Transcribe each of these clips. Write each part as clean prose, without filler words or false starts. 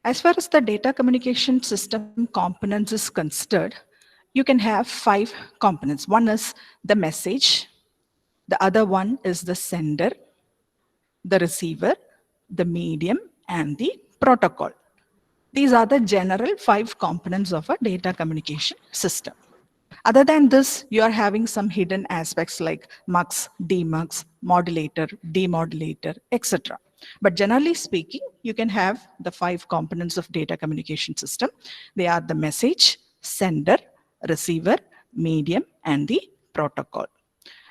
As far as the data communication system components is considered, you can have 5 components. One is the message, the other one is the sender, the receiver, the medium, and the protocol. These are the general 5 components of a data communication system. Other than this, you are having some hidden aspects like mux, demux, modulator, demodulator, etc. But generally speaking, you can have the 5 components of data communication system. They are the message, sender, receiver, medium, and the protocol.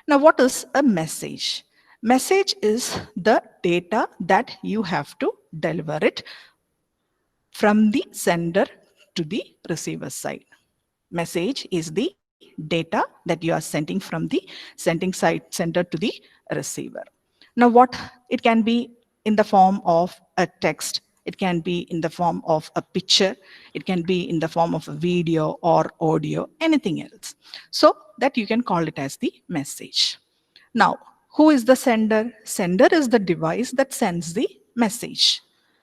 Now, what is a message? Message is the data that you have to deliver it from the sender to the receiver side. Message is the data that you are sending from the sending side sender to the receiver. Now, what it can be in the form of a text, it can be in the form of a picture, it can be in the form of a video or audio, anything else. So that you can call it as the message. Now, who is the sender? Sender is the device that sends the message.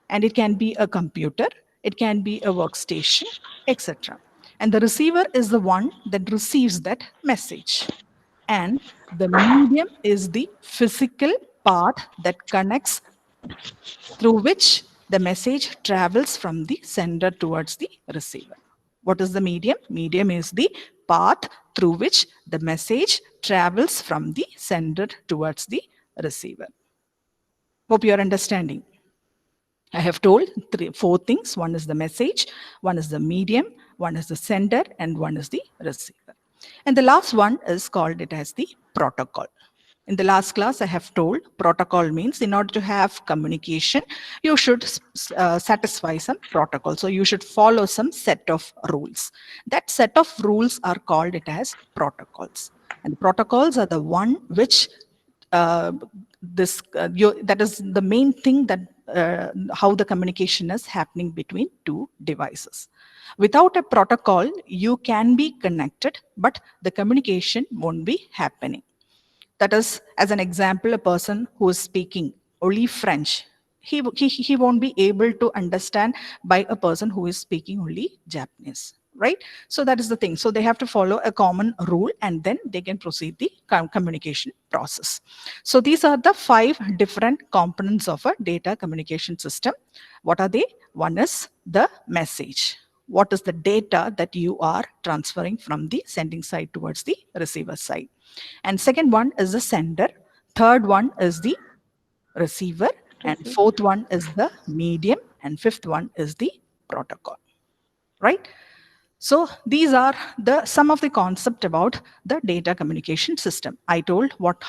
And it can be a computer, it can be a workstation, etc. And the receiver is the one that receives that message. And the medium is the physical part that connects through which the message travels from the sender towards the receiver. What is the medium? Medium is the path through which the message travels from the sender towards the receiver. Hope you are understanding. I have told 4 things. One is the message, one is the medium, one is the sender, and one is the receiver. And the last one is called it as the protocol. In the last class, I have told protocol means in order to have communication, you should satisfy some protocol. So you should follow some set of rules. That set of rules are called it as protocols. And the protocols are the one which that is the main thing that how the communication is happening between 2 devices. Without a protocol, you can be connected, but the communication won't be happening. That is, as an example, a person who is speaking only French, he won't be able to understand by a person who is speaking only Japanese, right? So that is the thing. So they have to follow a common rule and then they can proceed the communication process. So these are the 5 different components of a data communication system. What are they? One is the message. What is the data that you are transferring from the sending side towards the receiver side? And second one is the sender. Third one is the receiver. And fourth one is the medium. And fifth one is the protocol, right? So these are some of the concept about the data communication system. I told what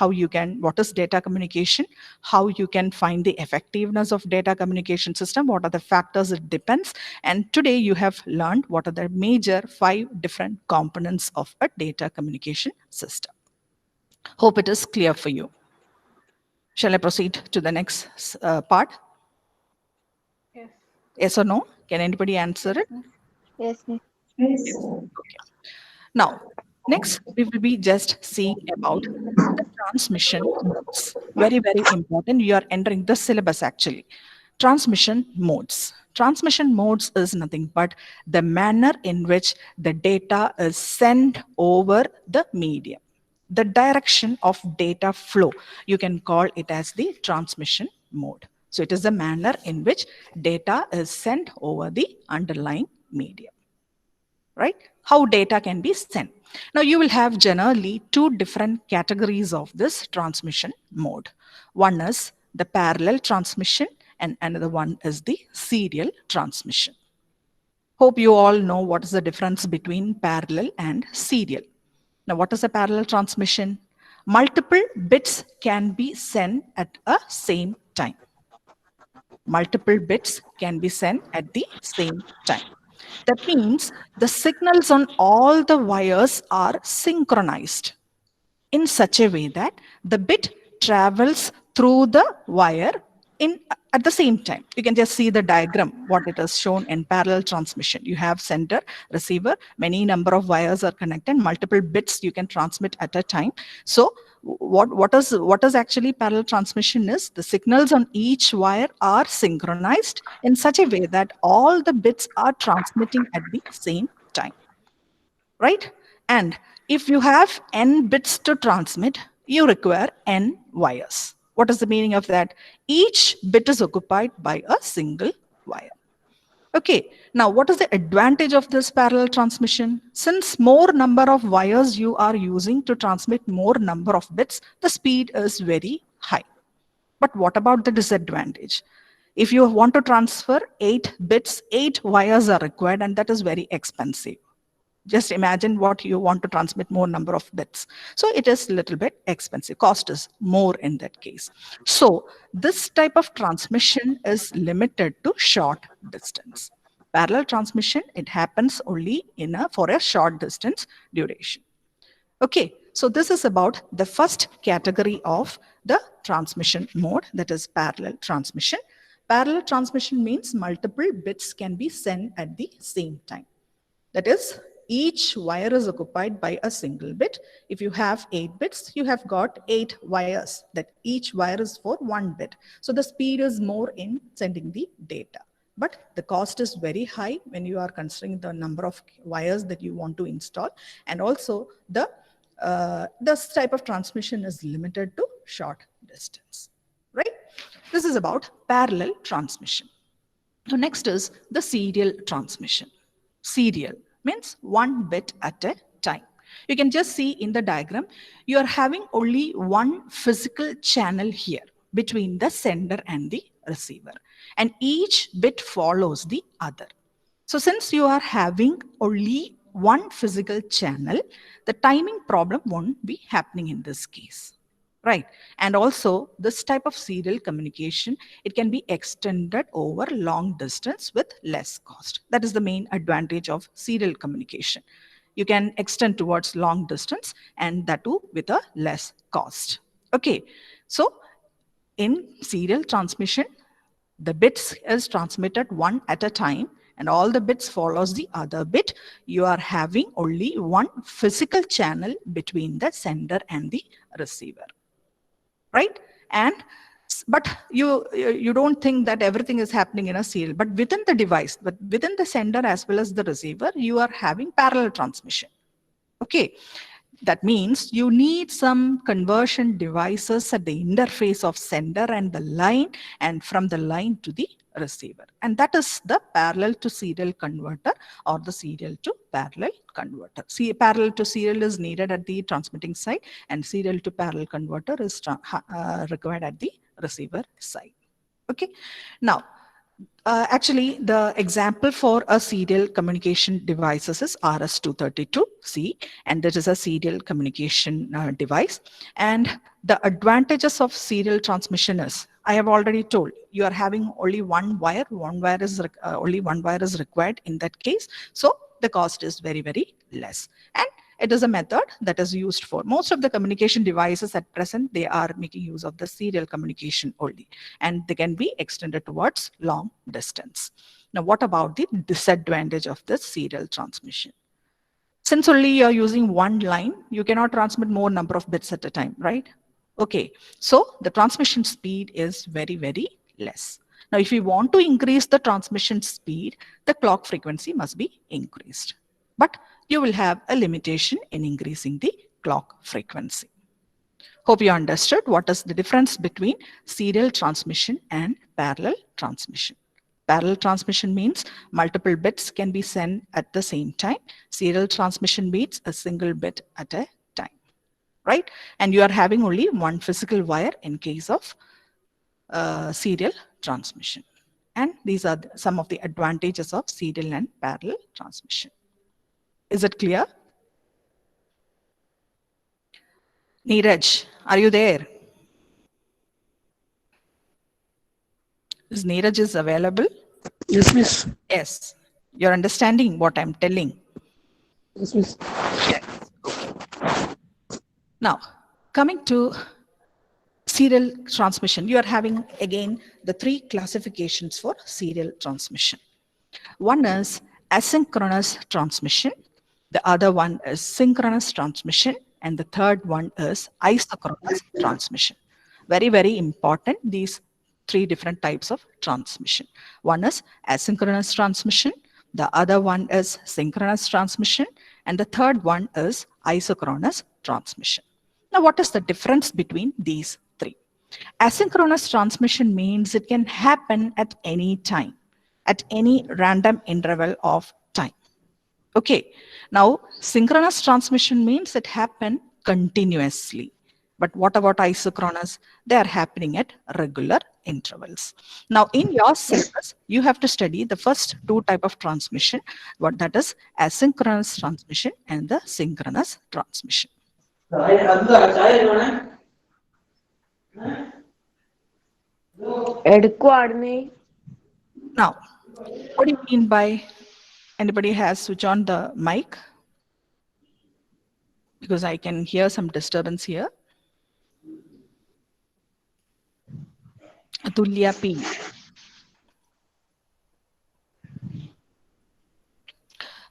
is data communication, how you can find the effectiveness of data communication system, what are the factors it depends. And today you have learned what are the major 5 different components of a data communication system. Hope it is clear for you. Shall I proceed to the next part? Yes. Yes or no? Can anybody answer it? Yes. Yes. Okay. Now, next we will be just seeing about the transmission modes. Very, very important. You are entering the syllabus actually. Transmission modes. Transmission modes is nothing but the manner in which the data is sent over the medium. The direction of data flow, you can call it as the transmission mode. So it is the manner in which data is sent over the underlying medium, right? How data can be sent. Now you will have generally 2 different categories of this transmission mode. One is the parallel transmission and another one is the serial transmission. Hope you all know what is the difference between parallel and serial. Now, what is a parallel transmission? Multiple bits can be sent at a same time. Multiple bits can be sent at the same time. That means the signals on all the wires are synchronized in such a way that the bit travels through the wire at the same time. You can just see the diagram, what it is shown in parallel transmission. You have sender, receiver, many number of wires are connected, multiple bits you can transmit at a time. So what is actually parallel transmission is the signals on each wire are synchronized in such a way that all the bits are transmitting at the same time, right? And if you have n bits to transmit, you require n wires. What is the meaning of that? Each bit is occupied by a single wire. Okay, now what is the advantage of this parallel transmission? Since more number of wires you are using to transmit more number of bits, the speed is very high. But what about the disadvantage? If you want to transfer 8 bits, 8 wires are required, and that is very expensive. Just imagine what you want to transmit more number of bits. So it is a little bit expensive. Cost is more in that case. So this type of transmission is limited to short distance. Parallel transmission, it happens only for a short distance duration. Okay, so this is about the first category of the transmission mode, that is parallel transmission. Parallel transmission means multiple bits can be sent at the same time. That is, each wire is occupied by a single bit. If you have 8 bits, you have got 8 wires, that each wire is for 1 bit. So the speed is more in sending the data. But the cost is very high when you are considering the number of wires that you want to install. And also this type of transmission is limited to short distance, right? This is about parallel transmission. So next is the serial transmission. Serial means 1 bit at a time. You can just see in the diagram, you are having only one physical channel here between the sender and the receiver, and each bit follows the other. So since you are having only one physical channel, the timing problem won't be happening in this case. Right. And also this type of serial communication, it can be extended over long distance with less cost. That is the main advantage of serial communication. You can extend towards long distance, and that too with a less cost. Okay. So in serial transmission, the bits is transmitted one at a time, and all the bits follows the other bit. You are having only one physical channel between the sender and the receiver. Right? But you don't think that everything is happening in a serial, but within the device, but within the sender as well as the receiver, you are having parallel transmission. Okay. That means you need some conversion devices at the interface of sender and the line, and from the line to the receiver. And that is the parallel to serial converter or the serial to parallel converter. See, parallel to serial is needed at the transmitting side, and serial to parallel converter is required at the receiver side. Okay. Now, actually, the example for a serial communication devices is RS-232C, and that is a serial communication device. And the advantages of serial transmission is, I have already told, you are having only one wire. Only one wire is required in that case. So the cost is very, very less. And it is a method that is used for most of the communication devices at present. They are making use of the serial communication only, and they can be extended towards long distance. Now, what about the disadvantage of this serial transmission? Since only you're using one line, you cannot transmit more number of bits at a time, right? Okay, so the transmission speed is very, very less. Now, if you want to increase the transmission speed, the clock frequency must be increased. But you will have a limitation in increasing the clock frequency. Hope you understood what is the difference between serial transmission and parallel transmission. Parallel transmission means multiple bits can be sent at the same time. Serial transmission means a single bit at a time, right? And you are having only one physical wire in case of serial transmission. And these are some of the advantages of serial and parallel transmission. Is it clear? Neeraj, are you there? Is Neeraj is available? Yes, miss. Yes. You're understanding what I'm telling? Yes, miss. Yes. Okay. Now, coming to serial transmission, you are having again the 3 classifications for serial transmission. One is asynchronous transmission. The other one is synchronous transmission, and the third one is isochronous transmission. Very, very important, these three different types of transmission. One is asynchronous transmission, the other one is synchronous transmission, and the third one is isochronous transmission. Now, what is the difference between these three? Asynchronous transmission means it can happen at any time, at any random interval of time. Okay, now synchronous transmission means it happen continuously. But what about isochronous? They are happening at regular intervals. Now in your syllabus, you have to study the first two type of transmission, what that is asynchronous transmission and the synchronous transmission. Now, what do you mean by, anybody has switch on the mic? Because I can hear some disturbance here. Atulya P.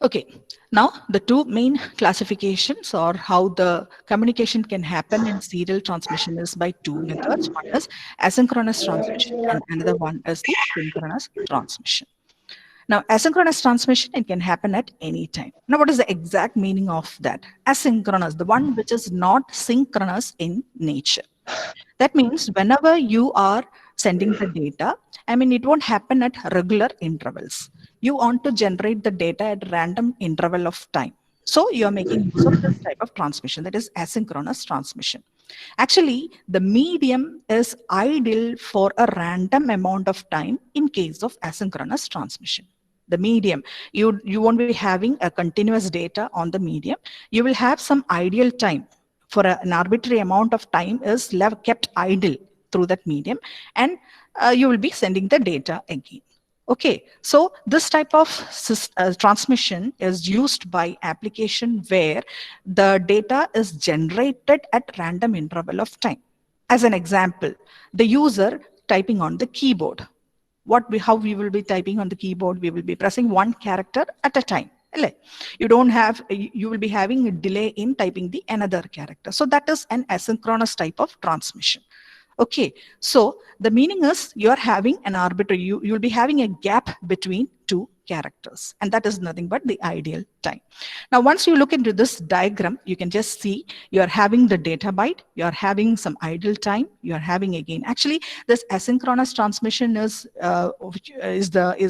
Okay, now the two main classifications or how the communication can happen in serial transmission is by two methods. One is asynchronous transmission and another one is the synchronous transmission. Now, asynchronous transmission, it can happen at any time. Now, what is the exact meaning of that? Asynchronous, the one which is not synchronous in nature. That means whenever you are sending the data, it won't happen at regular intervals. You want to generate the data at random interval of time. So you are making use of this type of transmission, that is asynchronous transmission. Actually, the medium is ideal for a random amount of time in case of asynchronous transmission. The medium, you won't be having a continuous data on the medium. You will have some ideal time for an arbitrary amount of time is kept idle through that medium, and you will be sending the data again. Okay, so this type of transmission is used by application where the data is generated at random interval of time. As an example, the user typing on the keyboard. How we will be typing on the keyboard, we will be pressing one character at a time. You will be having a delay in typing the another character. So that is an asynchronous type of transmission. Okay, so the meaning is you're having an arbitrary, you'll be having a gap between two characters, and that is nothing but the ideal time. Now, once you look into this diagram, you can just see you're having the data byte, you're having some idle time, you're having again. Actually, this asynchronous transmission is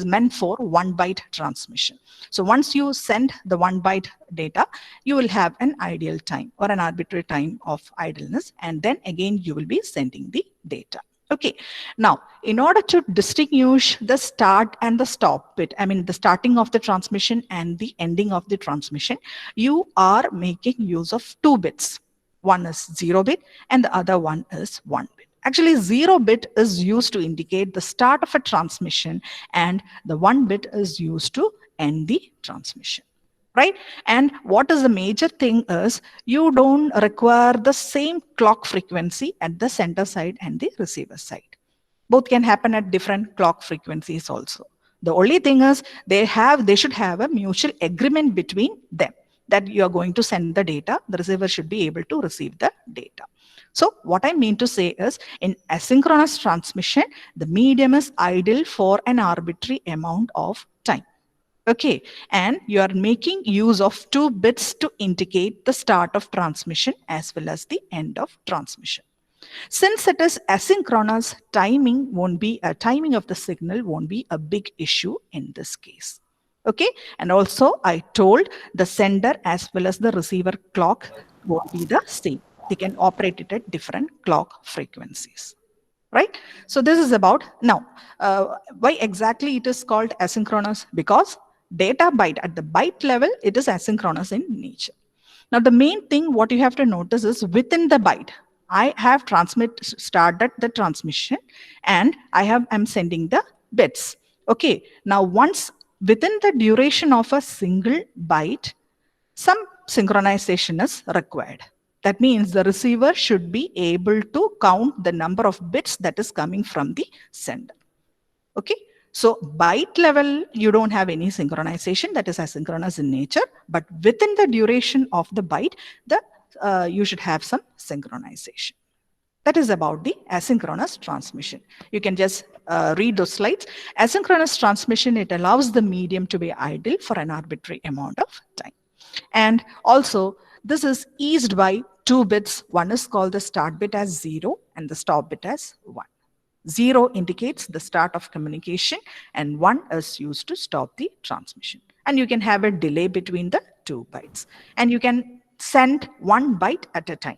meant for 1 byte transmission. So once you send the 1 byte data, you will have an ideal time or an arbitrary time of idleness, and then again you will be sending the data. Okay, now in order to distinguish the start and the stop bit, the starting of the transmission and the ending of the transmission, you are making use of 2 bits. One is 0 bit and the other one is 1 bit. Actually, 0 bit is used to indicate the start of a transmission and the 1 bit is used to end the transmission. Right? And what is the major thing is you don't require the same clock frequency at the sender side and the receiver side. Both can happen at different clock frequencies also. The only thing is they should have a mutual agreement between them that you are going to send the data, the receiver should be able to receive the data. So what I mean to say is in asynchronous transmission, the medium is idle for an arbitrary amount of time. Okay, and you are making use of 2 bits to indicate the start of transmission as well as the end of transmission. Since it is asynchronous, timing of the signal won't be a big issue in this case. Okay, and also I told the sender as well as the receiver clock won't be the same. They can operate it at different clock frequencies. Right? So this is about, now, why exactly it is called asynchronous? Because data byte, at the byte level, it is asynchronous in nature. Now, the main thing what you have to notice is within the byte, I have started the transmission and I'm sending the bits. Okay, now once within the duration of a single byte, some synchronization is required. That means the receiver should be able to count the number of bits that is coming from the sender. Okay, so byte level, you don't have any synchronization, that is asynchronous in nature, but within the duration of the byte, the you should have some synchronization. That is about the asynchronous transmission. You can just read those slides. Asynchronous transmission, it allows the medium to be idle for an arbitrary amount of time. And also, this is eased by 2 bits. One is called the start bit as 0 and the stop bit as 1. 0 indicates the start of communication and 1 is used to stop the transmission. And you can have a delay between the 2 bytes. And you can send 1 byte at a time.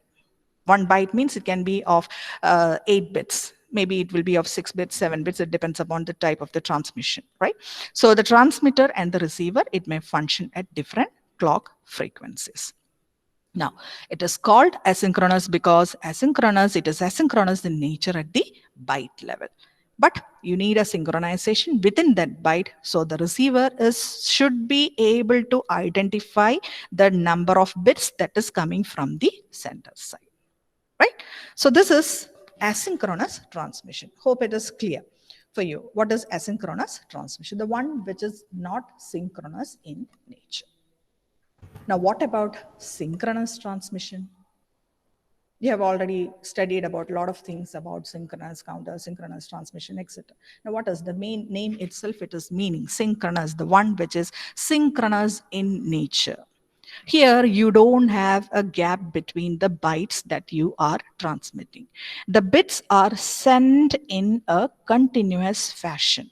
1 byte means it can be of 8 bits. Maybe it will be of 6 bits, 7 bits. It depends upon the type of the transmission, right? So the transmitter and the receiver, it may function at different clock frequencies. Now, it is called asynchronous because it is asynchronous in nature at the byte level. But you need a synchronization within that byte. So the receiver should be able to identify the number of bits that is coming from the sender side. Right? So this is asynchronous transmission. Hope it is clear for you. What is asynchronous transmission? The one which is not synchronous in nature. Now, what about synchronous transmission? You have already studied about a lot of things about synchronous, counter, synchronous transmission, etc. Now, what is the main name itself? It is meaning synchronous, the one which is synchronous in nature. Here, you don't have a gap between the bytes that you are transmitting. The bits are sent in a continuous fashion.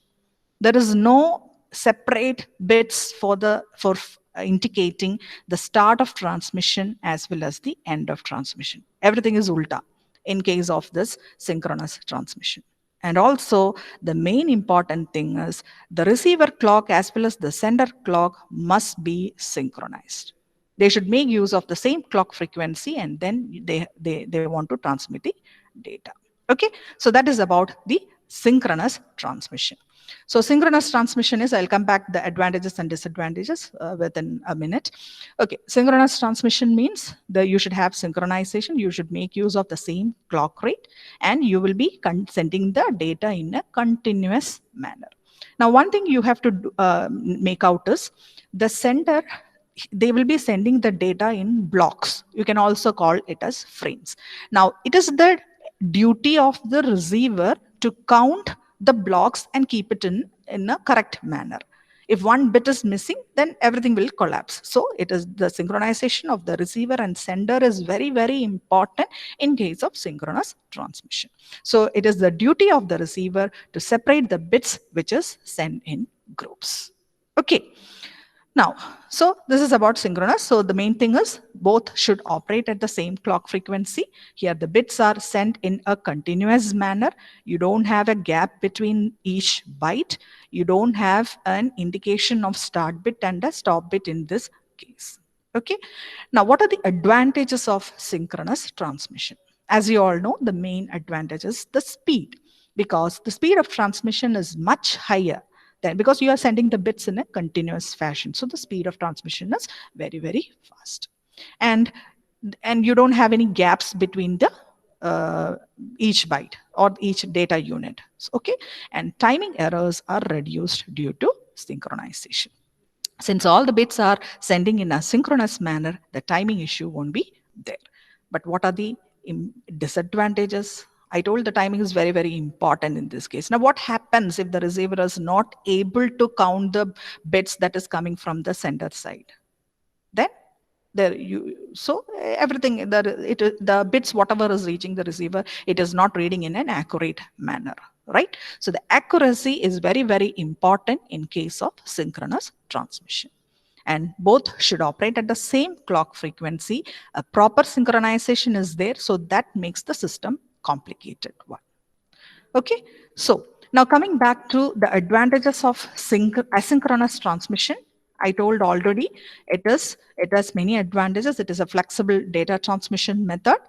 There is no separate bits for indicating the start of transmission as well as the end of transmission. Everything is ulta in case of this synchronous transmission. And also, the main important thing is the receiver clock as well as the sender clock must be synchronized. They should make use of the same clock frequency and then they want to transmit the data. Okay, so that is about the synchronous transmission. So synchronous transmission is, I'll come back the advantages and disadvantages within a minute. Okay, synchronous transmission means that you should have synchronization. You should make use of the same clock rate and you will be sending the data in a continuous manner. Now, one thing you have to make out is the sender, they will be sending the data in blocks. You can also call it as frames. Now, it is the duty of the receiver to count the blocks and keep it in a correct manner. If one bit is missing, then everything will collapse. So it is the synchronization of the receiver and sender is very, very important in case of synchronous transmission. So it is the duty of the receiver to separate the bits which is sent in groups. Okay. Now, so this is about synchronous. So the main thing is both should operate at the same clock frequency. Here the bits are sent in a continuous manner. You don't have a gap between each byte. You don't have an indication of start bit and a stop bit in this case. Okay. Now, what are the advantages of synchronous transmission? As you all know, the main advantage is the speed, because the speed of transmission is much higher because you are sending the bits in a continuous fashion. So the speed of transmission is very, very fast. And you don't have any gaps between the each byte or each data unit. Okay. And timing errors are reduced due to synchronization. Since all the bits are sending in a synchronous manner, the timing issue won't be there. But what are the disadvantages? I told the timing is very, very important in this case. Now, what happens if the receiver is not able to count the bits that is coming from the sender side? Then everything, the bits, whatever is reaching the receiver, it is not reading in an accurate manner, right? So the accuracy is very, very important in case of synchronous transmission. And both should operate at the same clock frequency. A proper synchronization is there, so that makes the system complicated one. Okay, so now coming back to the advantages of asynchronous transmission, I told already it has many advantages. It is a flexible data transmission method.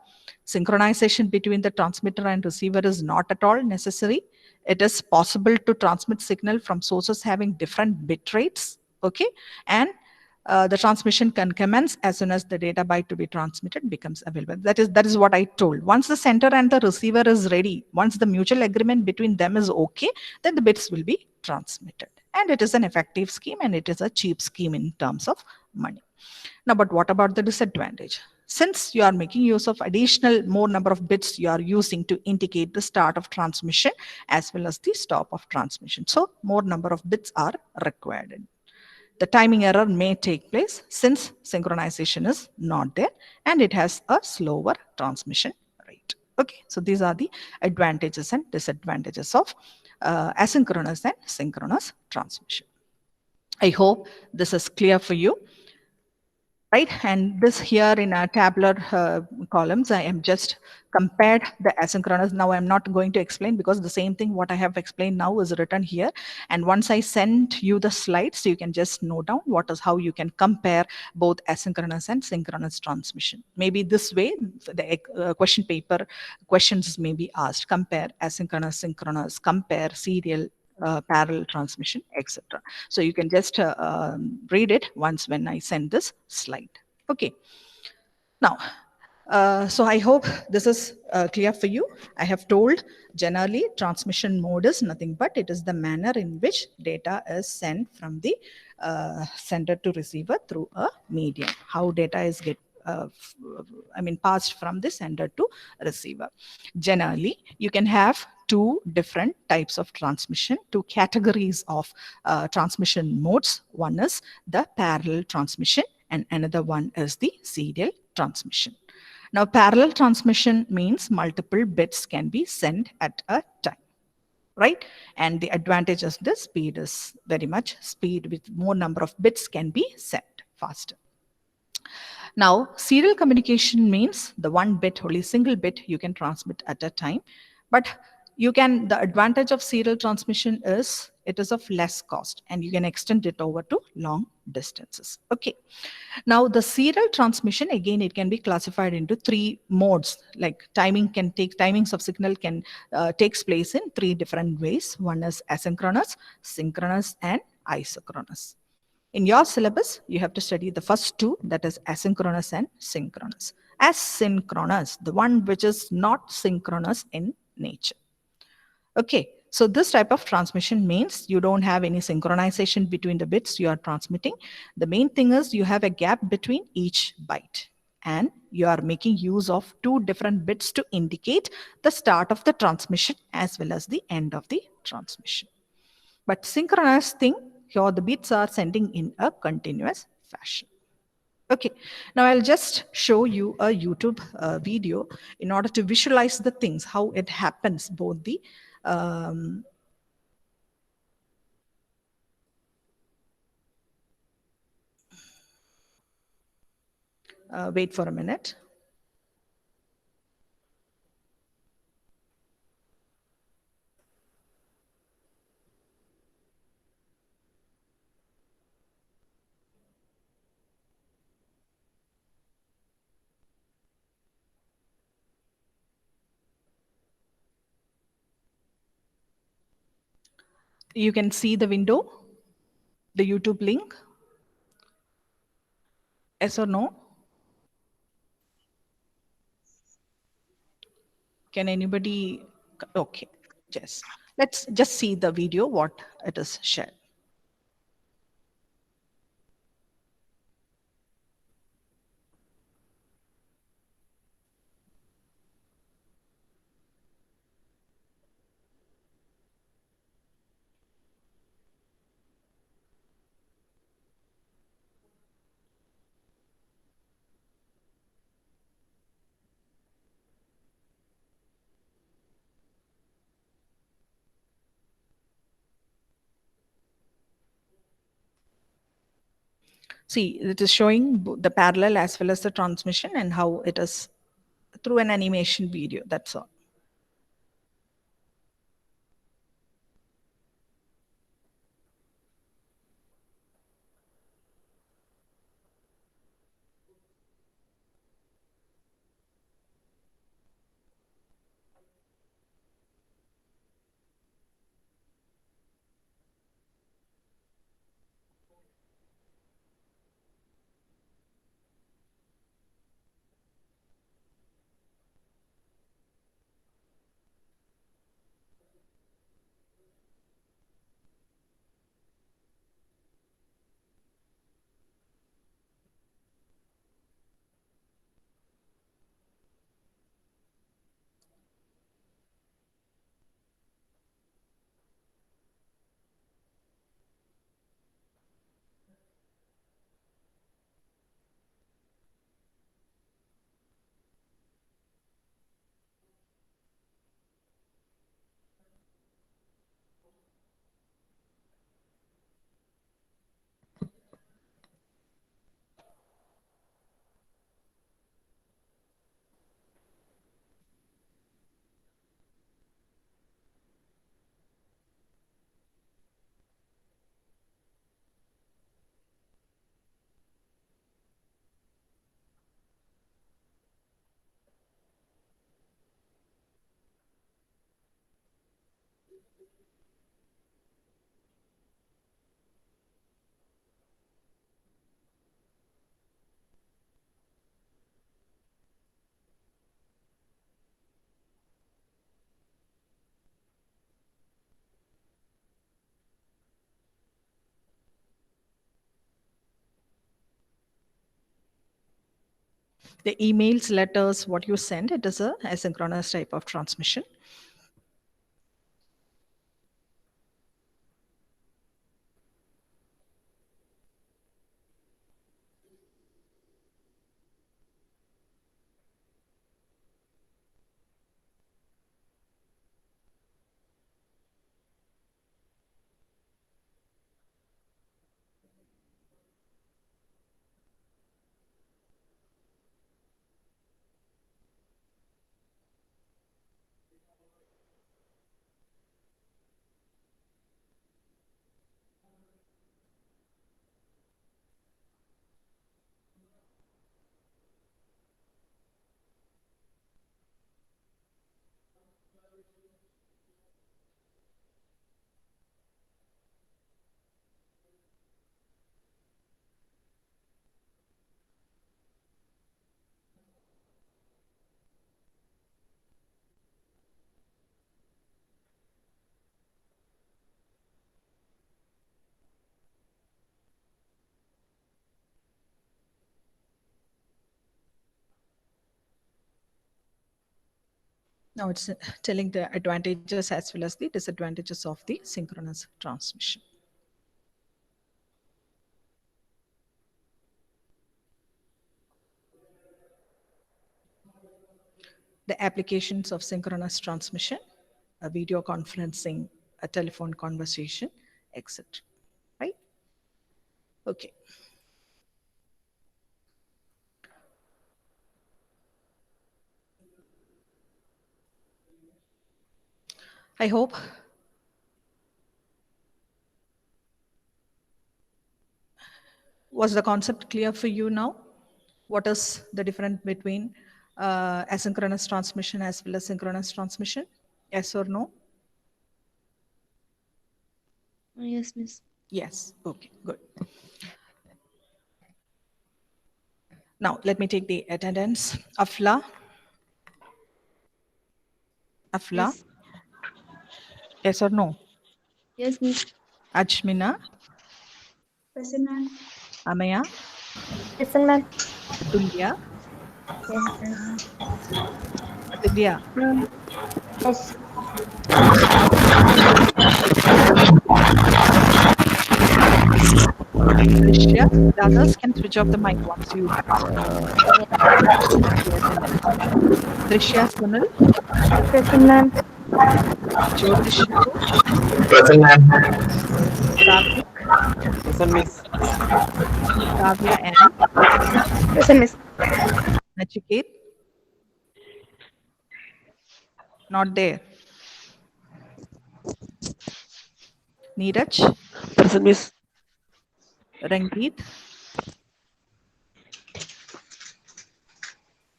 Synchronization between the transmitter and receiver is not at all necessary. It is possible to transmit signal from sources having different bit rates. Okay, and the transmission can commence as soon as the data byte to be transmitted becomes available. That is what I told. Once the sender and the receiver is ready, once the mutual agreement between them is okay, then the bits will be transmitted. And it is an effective scheme and it is a cheap scheme in terms of money. Now, but what about the disadvantage? since you are making use of additional more number of bits you are using to indicate the start of transmission as well as the stop of transmission. So more number of bits are required. The timing error may take place since synchronization is not there and it has a slower transmission rate. Okay, so these are the advantages and disadvantages of asynchronous and synchronous transmission. I hope this is clear for you. Right, and this here in our tabular columns, I am just compared the asynchronous. Now I'm not going to explain because the same thing what I have explained now is written here. And once I send you the slides, you can just note down how you can compare both asynchronous and synchronous transmission. Maybe this way, the question paper questions may be asked, compare asynchronous, synchronous, compare serial, parallel transmission, etc. So you can just read it once when I send this slide. Okay. Now, so I hope this is clear for you. I have told generally transmission mode is nothing but it is the manner in which data is sent from the sender to receiver through a medium. How data is passed from the sender to receiver. Generally, you can have two different types of transmission, two categories of transmission modes. One is the parallel transmission and another one is the serial transmission. Now, parallel transmission means multiple bits can be sent at a time, right? And the advantage of this speed is very much speed with more number of bits can be sent faster. Now, serial communication means the one bit, only single bit you can transmit at a time. But the advantage of serial transmission is it is of less cost and you can extend it over to long distances. Okay. Now, the serial transmission, again, it can be classified into three modes. Like timings of signal can takes place in three different ways. One is asynchronous, synchronous, and isochronous. In your syllabus, you have to study the first two, that is asynchronous and synchronous. Asynchronous, the one which is not synchronous in nature. Okay, so this type of transmission means you don't have any synchronization between the bits you are transmitting. The main thing is you have a gap between each byte and you are making use of two different bits to indicate the start of the transmission as well as the end of the transmission. But synchronous thing, here the bits are sending in a continuous fashion. Okay, now I'll just show you a YouTube video in order to visualize the things, how it happens, both the wait for a minute. You can see the window, the YouTube link. Yes or no? Can anybody? Okay, yes. Let's just see the video, what it is shared. See, it is showing the parallel as well as the transmission and how it is through an animation video, that's all. The emails, letters, what you send, it is a asynchronous type of transmission. Now it's telling the advantages as well as the disadvantages of the synchronous transmission. The applications of synchronous transmission, a video conferencing, a telephone conversation, etc. Right? Okay. I hope was the concept clear for you now? What is the difference between asynchronous transmission as well as synchronous transmission? Yes or no? Yes, miss. Yes. Okay, good. Now let me take the attendance. Afla. Afla. Yes. Yes or no? Yes, miss. Ajmina. Present, ma'am. Amaya. Present, ma'am. Tulya. Yes, Tulya. ma'am. Yes. Drisha. The others can switch off the mic once you. Drisha Sunil. Present, ma'am. Jyotish. Present, ma'am. Karthik. Present, miss. Kavya and Present, miss. Nachiket. Not there. Neeraj. Present, miss. Rangeet.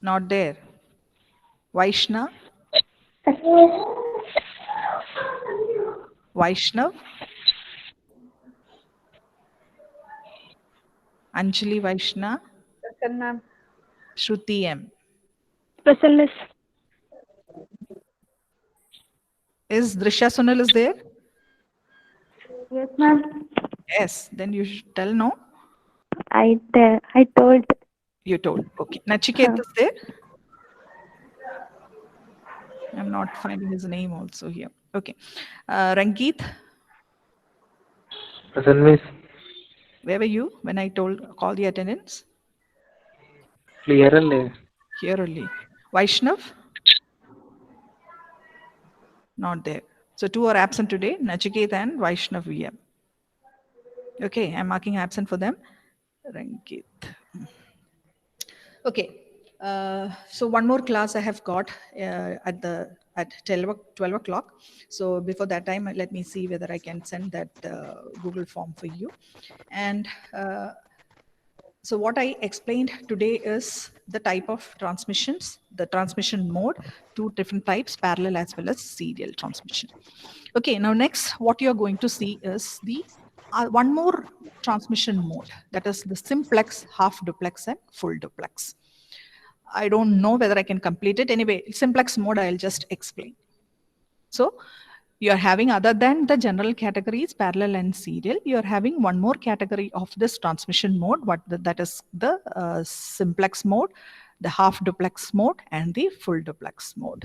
Not there. Vaishna. Vaishnav. Anjali Vaishna. Present, ma'am. Shruti M. Present, miss. Is Drisha Sunil is there? Yes, ma'am. Yes. Then you should tell no. I told. You told. Okay. Nachiket is there? I'm not finding his name also here. Okay. Rangeet, Present, miss. where were you when I call the attendance? Clear. Here only. Vaishnav? Not there. So two are absent today, Nachiket and Vaishnav VM. Okay, I'm marking absent for them. Rangeet. Okay. So one more class I have got at 12 o'clock. So before that time, let me see whether I can send that Google form for you. And so what I explained today is the type of transmissions, the transmission mode, two different types, parallel as well as serial transmission. Okay, now next, what you're going to see is the one more transmission mode, that is the simplex, half duplex and full duplex. I don't know whether I can complete it. Anyway, simplex mode, I'll just explain. So you're having, other than the general categories, parallel and serial, you're having one more category of this transmission mode, that is the simplex mode. the half duplex mode and the full duplex mode.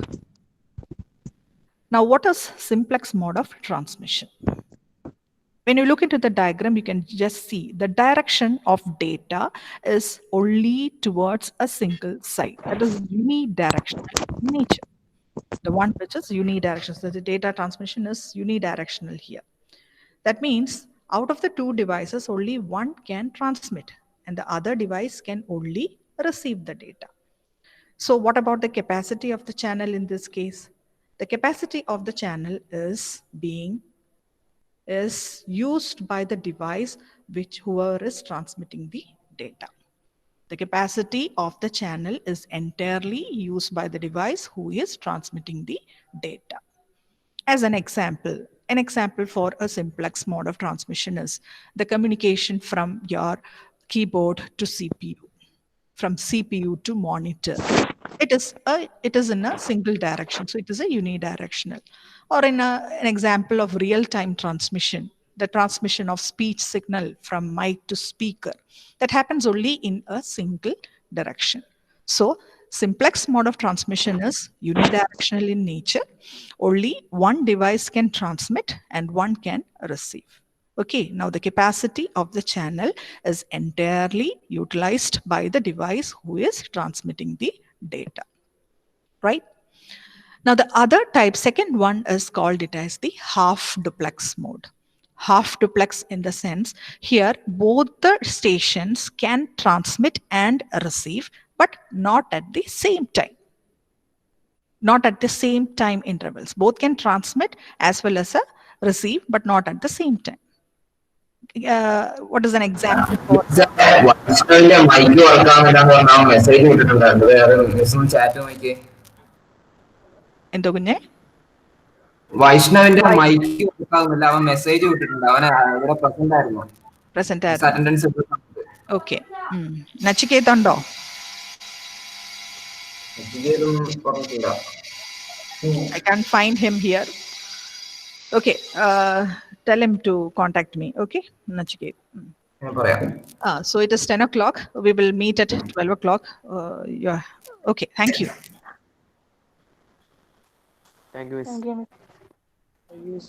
Now, what is simplex mode of transmission? When you look into the diagram, you can just see the direction of data is only towards a single side. That is unidirectional in nature. The one which is unidirectional. So the data transmission is unidirectional here. That means out of the two devices, only one can transmit and the other device can only receive the data. So what about the capacity of the channel in this case? The capacity of the channel is used by the device which whoever is transmitting the data. The capacity of the channel is entirely used by the device who is transmitting the data. As an example for a simplex mode of transmission is the communication from your keyboard to CPU, from CPU to monitor. It is in a single direction, so it is a unidirectional. Or in an example of real-time transmission, the transmission of speech signal from mic to speaker, that happens only in a single direction. So simplex mode of transmission is unidirectional in nature. Only one device can transmit and one can receive. Okay, now the capacity of the channel is entirely utilized by the device who is transmitting the data, right? Now the other type, second one is called it as the half duplex mode. Half duplex in the sense here both the stations can transmit and receive, but not at the same time. Not at the same time intervals. Both can transmit as well as receive, but not at the same time. What is an example for? വൈഷ്ണവിന്റെ mic വർക്കാവുന്നില്ലാന്ന് പറഞ്ഞ message വിട്ടിട്ടുണ്ടായിരുന്നു വേറെ മിസ്സും chat നോക്കി എന്തോ കുഞ്ഞെ വൈഷ്ണവിന്റെ mic വർക്കാവുന്നില്ല അവൻ message വിട്ടിട്ടുണ്ട് അവൻ ഇവിടെ പ്രസന്റ് ആയിരുന്നു അറ്റൻഡൻസ് ഓക്കെ നച്ചിക്കേത് ഉണ്ടോ പറഞ്ഞിട്ടില്ല I can't find him here. Okay, tell him to contact me. Okay, Nachiket. So it is 10 o'clock. We will meet at 12 o'clock. Yeah. Okay, thank you. Thank you. Thank you.